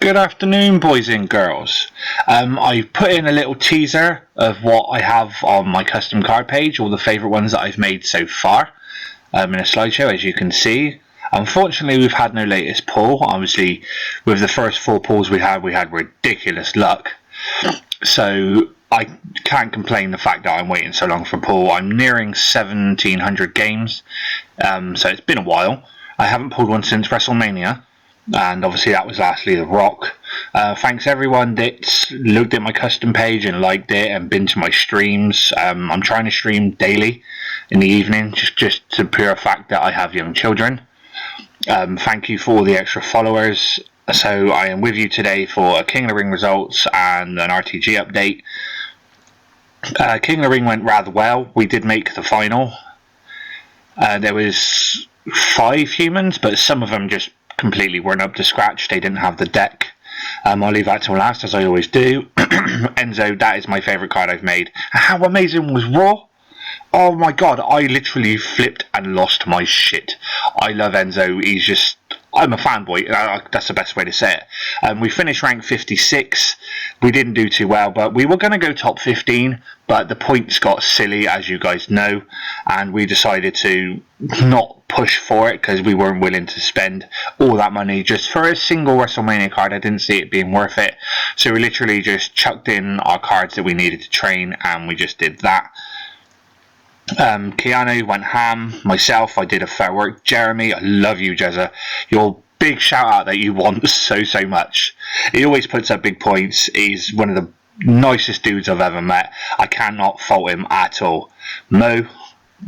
Good afternoon, boys and girls. I put in a little teaser of what I have on my custom card page, all the favourite ones that I've made so far, in a slideshow, as you can see. Unfortunately, we've had no latest pull. Obviously, with the first 4 pulls we had ridiculous luck. So I can't complain the fact that I'm waiting so long for a pull. I'm nearing 1,700 games, so it's been a while. I haven't pulled one since WrestleMania. And obviously that was lastly The Rock. Thanks everyone that's looked at my custom page and liked it and been to my streams. I'm trying to stream daily in the evening, just to pure fact that I have young children. Thank you for all the extra followers. So I am with you today for a King of the Ring results and an RTG update. King of the Ring went rather well. We did make the final. There was 5 humans, but some of them just completely weren't up to scratch. They didn't have the deck. I'll leave that till last, as I always do. Enzo, that is my favourite card I've made. How amazing was Raw? Oh my god, I literally flipped and lost my shit. I love Enzo. He's just... I'm a fanboy. That's the best way to say it. We finished rank 56. We didn't do too well, but we were going to go top 15, but the points got silly, as you guys know, and we decided to not push for it because we weren't willing to spend all that money just for a single WrestleMania card. I didn't see it being worth it, so we literally just chucked in our cards that we needed to train, and we just did that. Keanu went ham. Myself, I did a fair work. Jeremy, I love you, Jezza. Your big shout out that you want so much. He always puts up big points. He's one of the nicest dudes I've ever met. I cannot fault him at all. Mo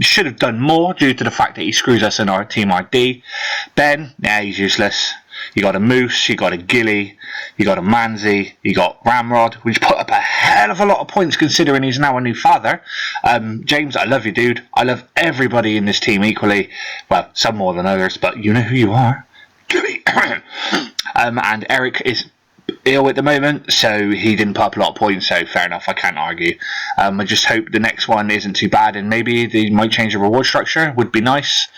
should have done more due to the fact that he screws us in our team ID. Ben, yeah, he's useless. You got a Moose, you got a Gilly, you got a Manzi, you got Ramrod, which put up a hell of a lot of points considering he's now a new father. James, I love you, dude. I love everybody in this team equally. Well, some more than others, but you know who you are. Gilly. And Eric is ill at the moment, so he didn't put up a lot of points, so fair enough, I can't argue. I just hope the next one isn't too bad, and maybe they might change the reward structure. Would be nice.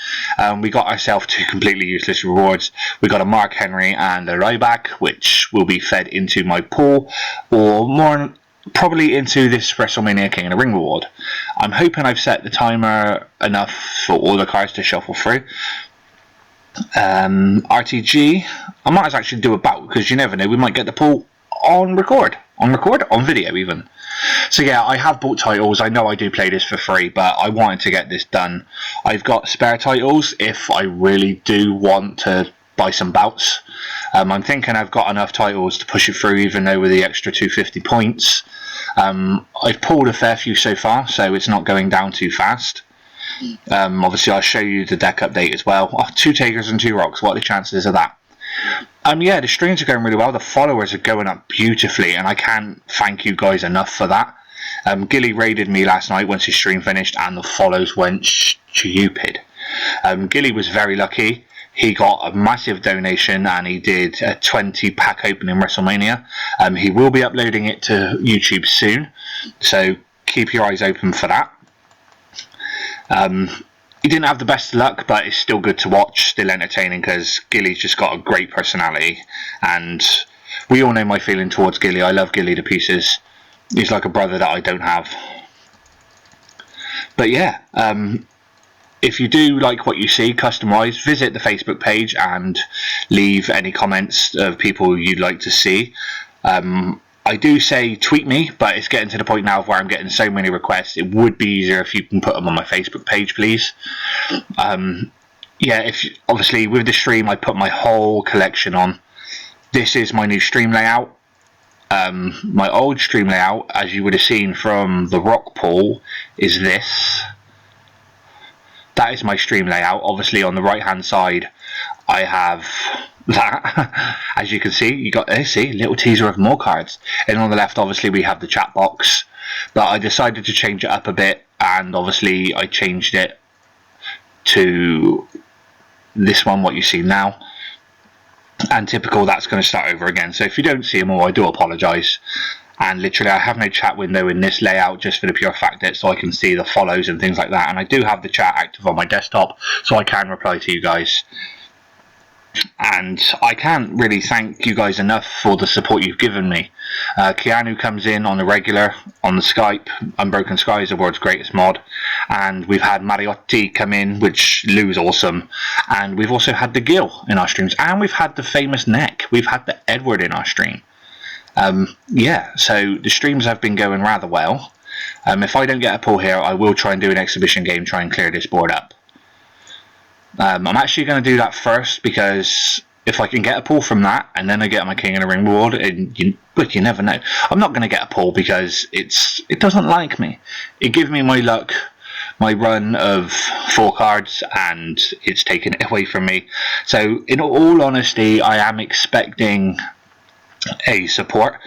We got ourselves 2 completely useless rewards. We got a Mark Henry and a Ryback, which will be fed into my pool, or more probably into this WrestleMania King of the Ring reward. I'm hoping I've set the timer enough for all the cards to shuffle through. RTG, I might actually do a bout, because you never know, we might get the pull on video even. So yeah, I have bought titles. I know I do play this for free, but I wanted to get this done. I've got spare titles if I really do want to buy some bouts. I'm thinking I've got enough titles to push it through, even though with the extra 250 points. I've pulled a fair few so far, so it's not going down too fast. Obviously I'll show you the deck update as well. 2 Takers and 2 Rocks, what are the chances of that? Yeah, the streams are going really well. The followers are going up beautifully, and I can't thank you guys enough for that. Gilly raided me last night once his stream finished, and the follows went stupid. Gilly was very lucky. He got a massive donation, and he did a 20 pack opening WrestleMania. He will be uploading it to YouTube soon, so keep your eyes open for that. He didn't have the best luck, but it's still good to watch, still entertaining, because Gilly's just got a great personality, and we all know my feeling towards Gilly. I love Gilly to pieces. He's like a brother that I don't have. But yeah, if you do like what you see custom-wise, visit the Facebook page and leave any comments of people you'd like to see. I do say tweet me, but it's getting to the point now where I'm getting so many requests. It would be easier if you can put them on my Facebook page, please. Yeah, obviously with the stream I put my whole collection on. This is my new stream layout. My old stream layout, as you would have seen from the Rock pool, is this. That is my stream layout. Obviously on the right hand side I have that. As you can see, you got a little teaser of more cards, and on the left obviously we have the chat box, but I decided to change it up a bit, and obviously I changed it to this one, what you see now, and typical, that's going to start over again. So if you don't see them all, I do apologise. And literally I have no chat window in this layout, just for the pure fact that so I can see the follows and things like that, and I do have the chat active on my desktop so I can reply to you guys. and I can't really thank you guys enough for the support you've given me. Keanu comes in on the regular on the Skype. Unbroken Sky is the world's greatest mod, and we've had Mariotti come in, which Lou's awesome, and we've also had the Gil in our streams, and we've had the famous Neck. We've had the Edward in our stream. Yeah, so the streams have been going rather well. If I don't get a pull here, I will try and do an exhibition game, try and clear this board up. I'm actually going to do that first, because if I can get a pull from that and then I get my King of the Ring reward, and you never know. I'm not going to get a pull because it doesn't like me. It gives me my luck, my run of 4 cards, and it's taken it away from me. So in all honesty, I am expecting a support,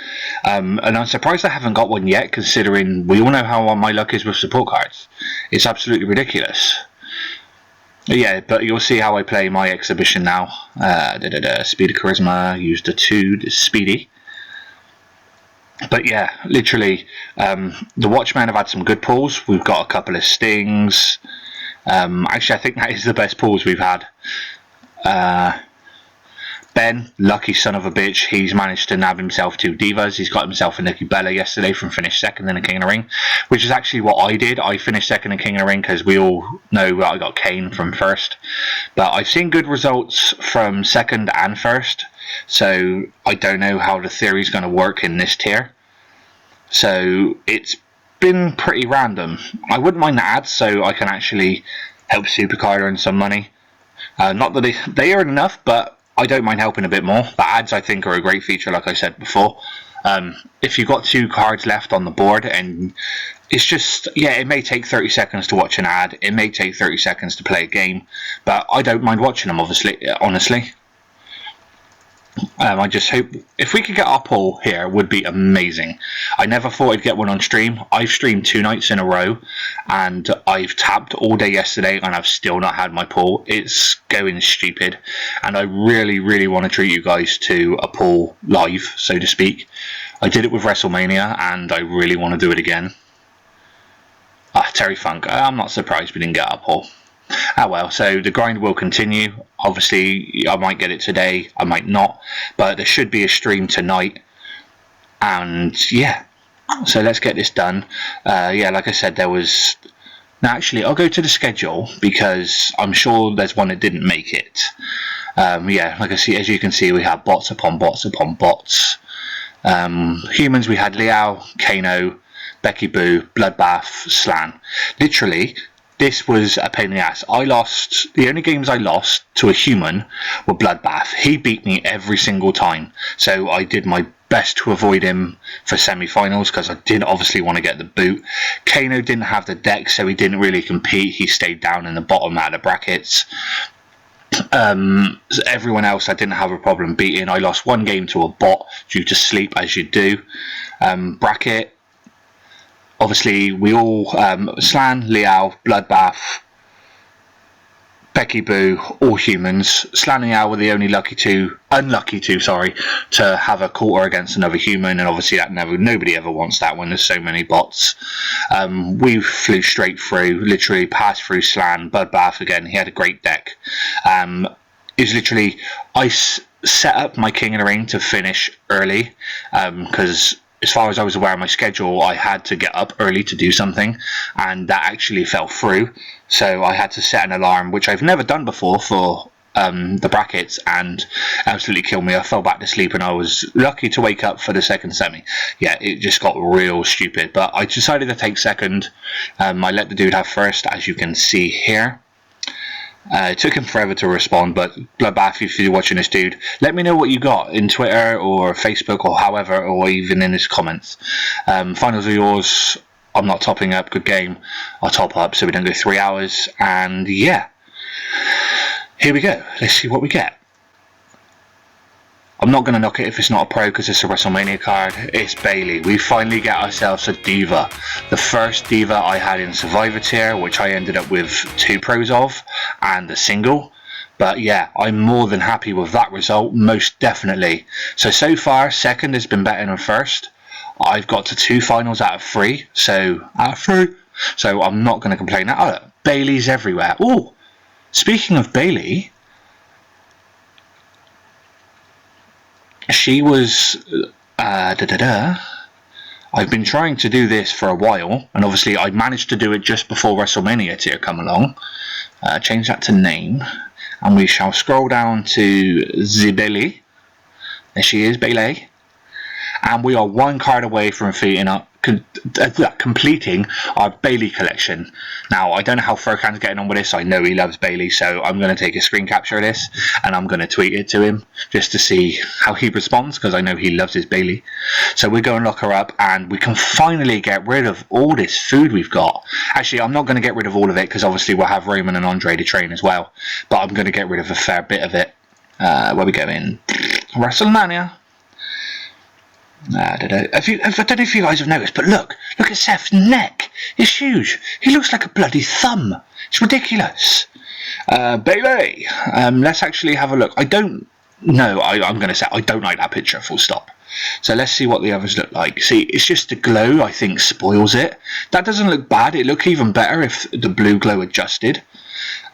and I'm surprised I haven't got one yet, considering we all know how my luck is with support cards. It's absolutely ridiculous. Yeah, but you'll see how I play my exhibition now. Speed of Charisma, used a 2, Speedy. But yeah, literally, the Watchmen have had some good pulls. We've got a couple of stings. Actually, I think that is the best pulls we've had. Ben, lucky son of a bitch, he's managed to nab himself 2 divas. He's got himself a Nikki Bella yesterday from finished second in the King of the Ring, which is actually what I did. I finished second in King of the Ring because we all know that I got Kane from first. But I've seen good results from second and first, so I don't know how the theory is going to work in this tier. So it's been pretty random. I wouldn't mind the ads, so I can actually help Supercard earn some money. Not that they earn enough, but I don't mind helping a bit more. The ads, I think, are a great feature, like I said before. If you've got 2 cards left on the board, and it's just, yeah, it may take 30 seconds to watch an ad, it may take 30 seconds to play a game, but I don't mind watching them, honestly. I just hope if we could get our pull here, would be amazing. I never thought I'd get one on stream. I've streamed 2 nights in a row, and I've tapped all day yesterday, and I've still not had my pull. It's going stupid, and I really, really want to treat you guys to a pull live, so to speak. I did it with WrestleMania, and I really want to do it again. Terry Funk. I'm not surprised we didn't get our pull. Ah well, so the grind will continue. Obviously, I might get it today, I might not, but there should be a stream tonight, and yeah, so let's get this done. Yeah, like I said, there was... Now actually, I'll go to the schedule, because I'm sure there's one that didn't make it. Yeah, like as you can see, we have bots upon bots upon bots. Humans, we had Liao, Kano, Becky Boo, Bloodbath, Slan. Literally, this was a pain in the ass. The only games I lost to a human were Bloodbath. He beat me every single time. So I did my best to avoid him for semi-finals, because I did obviously want to get the boot. Kano didn't have the deck, so he didn't really compete. He stayed down in the bottom out of the brackets. Everyone else I didn't have a problem beating. I lost 1 game to a bot due to sleep, as you do. Bracket. Obviously, we all, Slan, Liao, Bloodbath, Becky Boo, all humans. Slan and Liao were the only unlucky two, to have a quarter against another human, and obviously that nobody ever wants that when there's so many bots. We flew straight through, literally passed through Slan. Bloodbath, again, he had a great deck. It was literally, I set up my King of the Ring to finish early, because as far as I was aware of my schedule, I had to get up early to do something, and that actually fell through. So I had to set an alarm, which I've never done before, for the brackets, and absolutely killed me. I fell back to sleep, and I was lucky to wake up for the second semi. Yeah, it just got real stupid, but I decided to take second. I let the dude have first, as you can see here. It took him forever to respond, but Bloodbath, if you're watching this, dude, let me know what you got in Twitter or Facebook or however, or even in his comments. Finals are yours. I'm not topping up. Good game. I'll top up so we don't go 3 hours. And yeah, here we go. Let's see what we get. I'm not going to knock it if it's not a pro, because it's a WrestleMania card. It's Bayley. We finally get ourselves a diva. The first diva I had in Survivor tier, which I ended up with 2 pros of, and a single. But yeah, I'm more than happy with that result, most definitely. So far, second has been better than first. I've got to 2 finals out of 3. So I'm not going to complain. Oh, Bayley's everywhere. Oh, speaking of Bayley, she was I've been trying to do this for a while, and obviously I managed to do it just before WrestleMania to come along. Change that to name, and we shall scroll down to the Bailey. There she is, Bailey. And we are one card away from completing our Bailey collection. Now, I don't know how Furcan's getting on with this. I know he loves Bailey, so I'm going to take a screen capture of this and I'm going to tweet it to him just to see how he responds, because I know he loves his Bailey. So we're going to lock her up and we can finally get rid of all this food we've got. Actually, I'm not going to get rid of all of it, because obviously we'll have Roman and Andre to train as well, but I'm going to get rid of a fair bit of it. Where we go in WrestleMania. I don't know if you guys have noticed, but look at Seth's neck. It's huge. He looks like a bloody thumb. It's ridiculous. Bailey. Let's actually have a look. I don't know. I'm going to say I don't like that picture, full stop. So let's see what the others look like. See, it's just the glow, I think, spoils it. That doesn't look bad. It looked even better if the blue glow adjusted.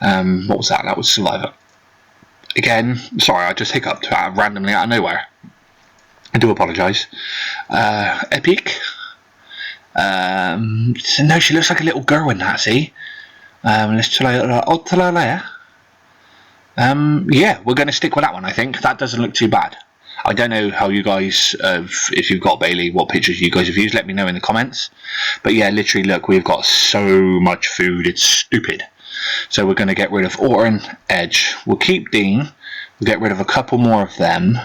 What was that? That was Survivor. Again, sorry, I just hiccuped randomly out of nowhere. I do apologise. Epic. No, she looks like a little girl in that, see? Let's try there. Yeah, we're going to stick with that one, I think. That doesn't look too bad. I don't know how you guys, if you've got Bailey, what pictures you guys have used, let me know in the comments. But yeah, literally, look, we've got so much food, it's stupid. So we're going to get rid of Orton, Edge. We'll keep Dean. We'll get rid of a couple more of them.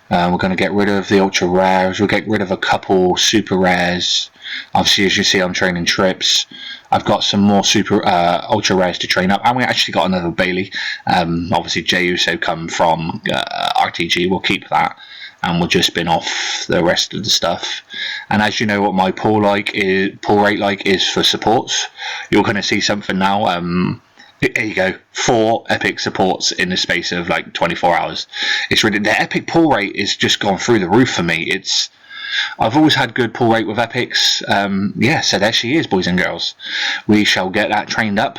We're going to get rid of the ultra rares. We'll get rid of a couple super rares. Obviously, as you see, I'm training Trips. I've got some more super ultra rares to train up, and we actually got another Bailey. Obviously, Jey Uso come from RTG. We'll keep that, and we'll just spin off the rest of the stuff. And as you know, what my pull rate is for supports. You're going to see something now. There you go, 4 epic supports in the space of like 24 hours. It's really, the epic pull rate is just gone through the roof for me. I've always had good pull rate with epics. Yeah, so there she is, boys and girls. We shall get that trained up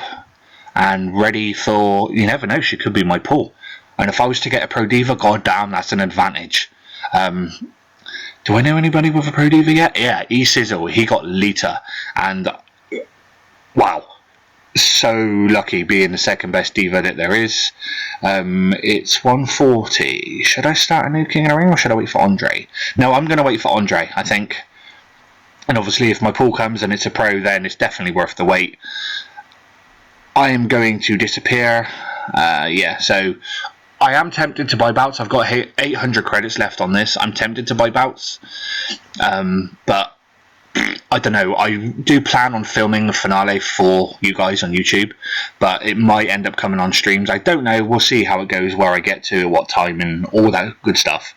and ready for, you never know, she could be my pull. And if I was to get a Pro Diva, god damn, that's an advantage. Do I know anybody with a Pro Diva yet? Yeah, E-Sizzle, he got Lita, and wow. So lucky being the second best diva that there is. It's 1:40. Should I start a new King of the Ring or should I wait for Andre? No, I'm going to wait for Andre, I think. And obviously if my pull comes and it's a pro, then it's definitely worth the wait. I am going to disappear. Yeah, so I am tempted to buy bouts. I've got 800 credits left on this. I'm tempted to buy bouts. But I don't know, I do plan on filming the finale for you guys on YouTube, but it might end up coming on streams. I don't know, we'll see how it goes, where I get to, what time, and all that good stuff.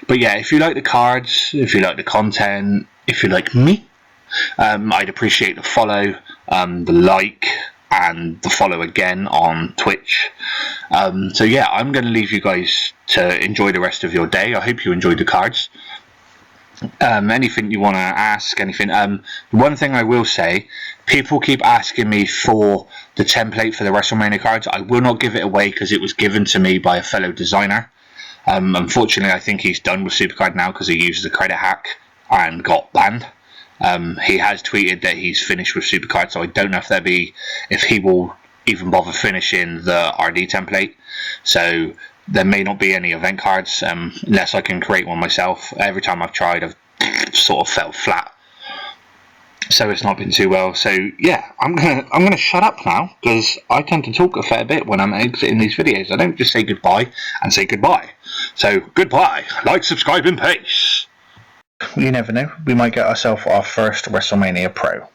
But yeah, if you like the cards, if you like the content, if you like me, I'd appreciate the follow, the like, and the follow again on Twitch. So yeah, I'm going to leave you guys to enjoy the rest of your day. I hope you enjoyed the cards. Anything you want to ask, anything. One thing I will say, people keep asking me for the template for the WrestleMania cards. I will not give it away because it was given to me by a fellow designer. Unfortunately, I think he's done with SuperCard now because he used the credit hack and got banned. He has tweeted that he's finished with SuperCard, so I don't know if he will even bother finishing the RD template. So there may not be any event cards unless I can create one myself. Every time I've tried, I've sort of fell flat. So it's not been too well. So yeah, I'm gonna shut up now because I tend to talk a fair bit when I'm exiting these videos. I don't just say goodbye and say goodbye. So goodbye, like, subscribe, and peace. You never know. We might get ourselves our first WrestleMania Pro.